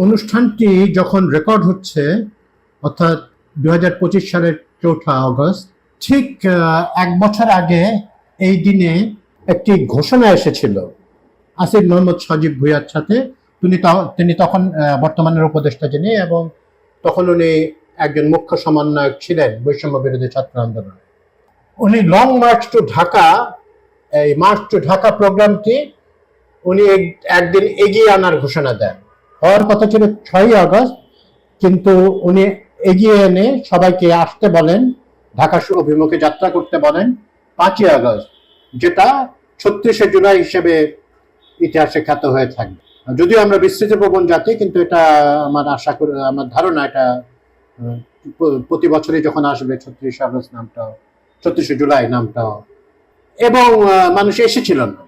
অনুষ্ঠানটি যখন রেকর্ড হচ্ছে, অর্থাৎ 2025 সালের 4 আগস্ট, ঠিক 1 বছর আগে এই দিনে একটি ঘোষণা এসেছিল আসিফ মোহাম্মদ সজীব ভুঁইয়ার সাথে। তিনি তখন বর্তমানের উপদেষ্টা যিনি, এবং তখন উনি একজন মুখ্য সমন্বয়ক ছিলেন বৈষম্য বিরোধী ছাত্র আন্দোলনে। উনি লং মার্চ টু ঢাকা, এই মার্চ টু ঢাকা প্রোগ্রামটি উনি একদিন এগিয়ে আনার ঘোষণা দেন। হওয়ার কথা ছিল 6 আগস্ট, কিন্তু উনি এগিয়ে এনে সবাইকে আসতে বলেন, ঢাকা অভিমুখে যাত্রা করতে বলেন 5 আগস্ট, যেটা 36শে জুলাই হিসেবে ইতিহাসে খ্যাত হয়ে থাকবে। যদিও আমরা বিস্তৃত প্রবণ জাতি, কিন্তু এটা আমার ধারণা এটা প্রতি বছরই যখন আসবে 36 আগস্ট নামটাও, 36শে জুলাই নামটাও, এবং মানুষ এসেছিল না।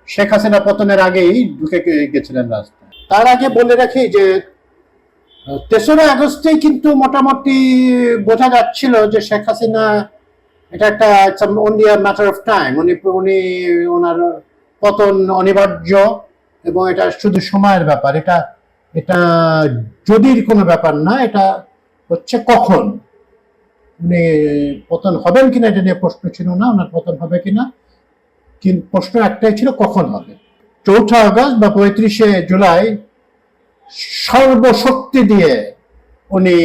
শেখ হাসিনা পতনের আগেই ঢুকে গেছিলেন রাস্তায়। তার আগে বলে রাখি যে 3রা আগস্টেই কিন্তু মোটামুটি বোঝা যাচ্ছিল যে শেখ হাসিনা এটা একটা অনলি ম্যাটার অফ টাইম, ওনার পতন অনিবার্য, এবং এটা শুধু সময়ের ব্যাপার। এটা যদির কোনো ব্যাপার না, এটা হচ্ছে কখন উনি পতন হবেন কিনা এটা নিয়ে প্রশ্ন ছিল না, ওনার পতন হবে কিনা, কিন্তু প্রশ্ন একটাই ছিল কখন হবে। 4 আগস্ট বা 35শে জুলাই সর্বশক্তি দিয়ে উনি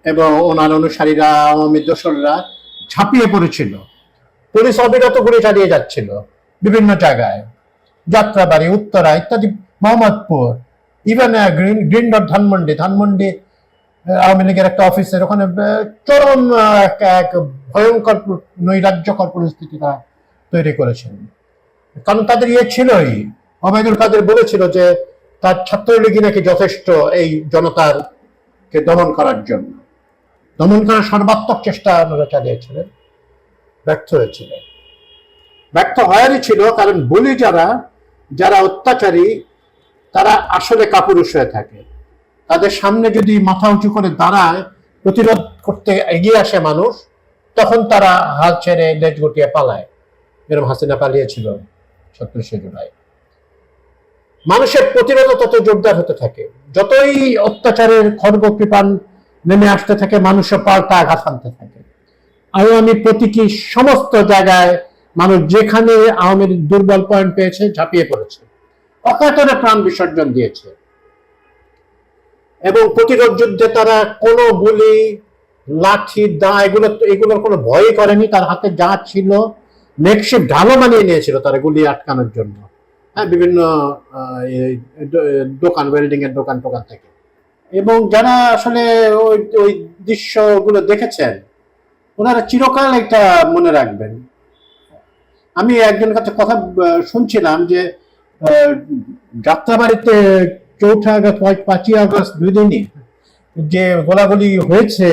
এবং ওনার অনুসারীরা, আওয়ামী দোসররা ঝাঁপিয়ে পড়েছিল। পুলিশ অবিরত করে চালিয়ে যাচ্ছিল বিভিন্ন জায়গায়, যাত্রাবাড়ি, উত্তরা ইত্যাদি, Mohammadpur, even green dot Dhanmondi Awami লীগের একটা অফিসের ওখানে চরম এক ভয়ঙ্কর নৈরাজ্যকর পরিস্থিতি তারা তৈরি করেছেন। কারণ তাদের ছিলই, ওবায়দুল কাদের বলেছিল যে তার ছাত্রলীগই নাকি যথেষ্ট এই জনতারকে দমন করার জন্য। দমন করার সর্বাত্মক চেষ্টা ওনারা চালিয়েছিলেন, ব্যর্থ হয়েছিলেন। ব্যর্থ হওয়ারই ছিল, কারণ বলি যারা অত্যাচারী তারা আসলে কাপুরুষ হয়ে থাকে। তাদের সামনে যদি মাথা উঁচু করে দাঁড়ায়, প্রতিরোধ করতে এগিয়ে আসে মানুষ, তখন তারা হাল ছেড়ে লেজ গুটিয়ে পালায়। এরকম হাসিনা পালিয়েছিল 36শে জুলাই। মানুষের প্রতিরোধ তত জোরদার হতে থাকে, যতই অত্যাচারের খড়গ কৃপান নেমে আসতে থাকে, মানুষের পাল্টা আঘাত আনতে থাকে। আওয়ামী প্রতীকী সমস্ত জায়গায় মানুষ যেখানে আওয়ামীর দুর্বল পয়েন্ট পেয়েছে ঝাঁপিয়ে পড়েছে, অকাতরে প্রাণ বিসর্জন দিয়েছে, এবং প্রতিরোধ যুদ্ধে তারা কোনো গুলি, লাঠি, দা এগুলোর কোনো ভয়ই করেনি। তার হাতে যা ছিল মেকশিফট ঢালও বানিয়ে নিয়েছিল তারা গুলি আটকানোর জন্য। হ্যাঁ, বিভিন্ন দোকান, ওয়েল্ডিং এর দোকান থেকে। এবং যারা আসলে ওই দৃশ্যগুলো দেখেছেন, ওনারা চিরকাল এটা মনে রাখবেন। আমি একজনের কাছে কথা শুনছিলাম যে যাত্রাবাড়িতে 4 আগস্ট 5 আগস্ট 2 দিনই যে গোলাগুলি হয়েছে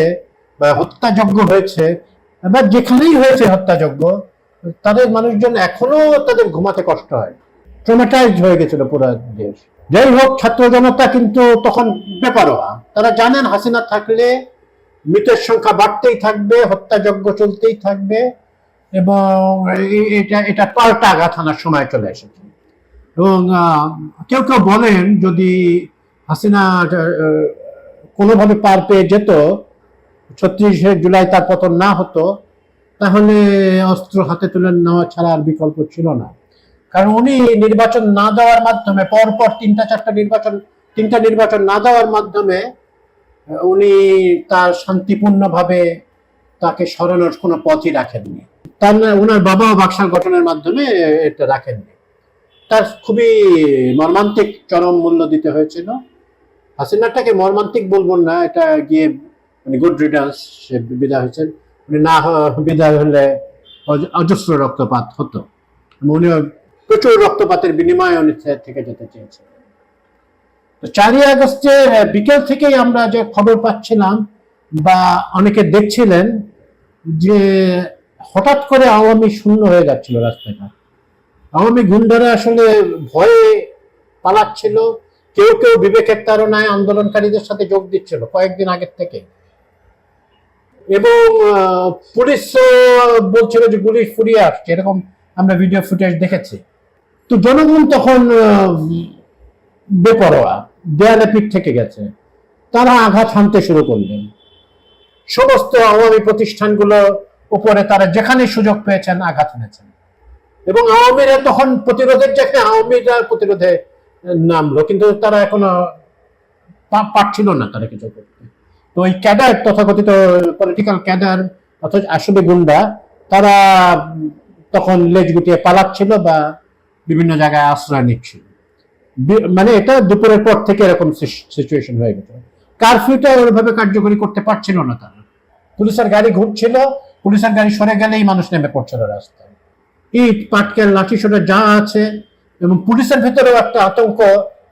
বা হত্যাযজ্ঞ হয়েছে, বা যেখানেই হয়েছে হত্যাযজ্ঞ, তাদের মানুষজন এখনো তাদের ঘুমাতে কষ্ট হয়, ট্রমাটাইজড হয়ে গেছিল পুরো দেশ। যাই হোক, ছাত্র জনতা কিন্তু তখন বেপরোয়া। তারা জানেন হাসিনা থাকলে মৃতের সংখ্যা বাড়তেই থাকবে, হত্যাযজ্ঞ চলতেই থাকবে, এবং এটা পাল্টা আঘাত আনার সময় চলে এসেছে। এবং কেউ বলেন যদি হাসিনা কোনোভাবে পার পেয়ে যেত, 36শে জুলাই তার পতন না হতো, তাহলে অস্ত্র হাতে তুলে নেওয়া ছাড়া আর বিকল্প ছিল না। কারণ উনি নির্বাচন না দেওয়ার মাধ্যমে, পরপর 3টা নির্বাচন না দেওয়ার মাধ্যমে উনি তার শান্তিপূর্ণভাবে তাকে সরানোর কোনো পথই রাখেননি। ওনার বাবাও বাকশাল গঠনের মাধ্যমে এটা রাখেননি। তার খুবই মর্মান্তিক চরম মূল্য দিতে হয়েছিল। হাসিনাটাকে মর্মান্তিক বলবো না, এটা গিয়ে গুড রিডান্স, সে বিদায় হয়েছেন। উনি না বিদায় হলে অজস্র রক্তপাত হতো। উনি প্রচুর রক্তপাতের বিনিময়ে উনি থেকে যেতে চেয়েছেন। 4 আগস্টে বিকেল থেকেই আমরা যে খবর পাচ্ছিলাম বা অনেকে দেখছিলেন যে হঠাৎ করে আওয়ামী শূন্য হয়ে যাচ্ছিল রাস্তাঘাট। আওয়ামী গুন্ডারা আসলে ভয়ে পালাচ্ছিল, কেউ বিবেকের তাড়নায় আন্দোলনকারীদের সাথে যোগ দিচ্ছিল কয়েকদিন আগের থেকে, এবং পুলিশ বলছিল যে গুলি ফুরিয়ে আসছে, এরকম আমরা ভিডিও ফুটেজ দেখেছি। তো জনগণ তখন বেপরোয়া। দেয়ালে পিঠ থেকে গেছে, তারা আঘাত হানতে শুরু করলেন। সমস্ত আওয়ামী প্রতিষ্ঠানগুলো উপরে তারা যেখানে সুযোগ পেয়েছেন আঘাত এনেছেন, এবং আওয়ামীরা তখন প্রতিরোধের জায়গায় আওয়ামীরা প্রতিরোধে নামলো, কিন্তু তারা এখনো পারছিল না তারা কিছু করতে। তো ওই ক্যাডার, তথাকথিত পলিটিক্যাল ক্যাডার অথচ আসলে গুন্ডা, তারা তখন লেজ গুটিয়ে পালাচ্ছিল বা বিভিন্ন জায়গায় আশ্রয় নিচ্ছিল। মানে এটা দুপুরের পর থেকে এরকম সিচুয়েশন হয়ে গেছে। কারফিউটা ওইভাবে কার্যকরী করতে পারছিল না তারা। পুলিশের গাড়ি ঘুরছিল, পুলিশের গাড়ি সরে গেলেই মানুষ নেমে পড়ছিল রাস্তায়, ইট পাটকেল লাঠি সোটা যা আছে। এবং পুলিশের ভেতরেও একটা আতঙ্ক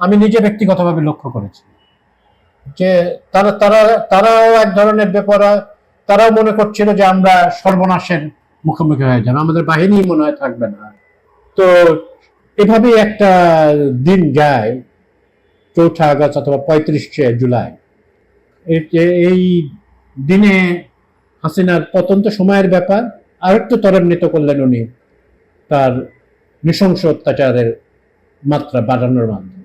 আমি নিজে ব্যক্তিগতভাবে লক্ষ্য করেছি, যে তারা তারা তারাও এক ধরনের বেপরোয়া, তারাও মনে করছিল যে আমরা সর্বনাশের মুখোমুখি হয়ে যাবে, আমাদের বাহিনী মনে হয় থাকবে না। তো এভাবেই একটা দিন যায় 4 আগস্ট অথবা 35শে জুলাই। এই দিনে হাসিনার পতন তো সময়ের ব্যাপার, আর একটু ত্বরান্বিত করলেন উনি তার নৃশংস অত্যাচারের মাত্রা বাড়ানোর মাধ্যমে।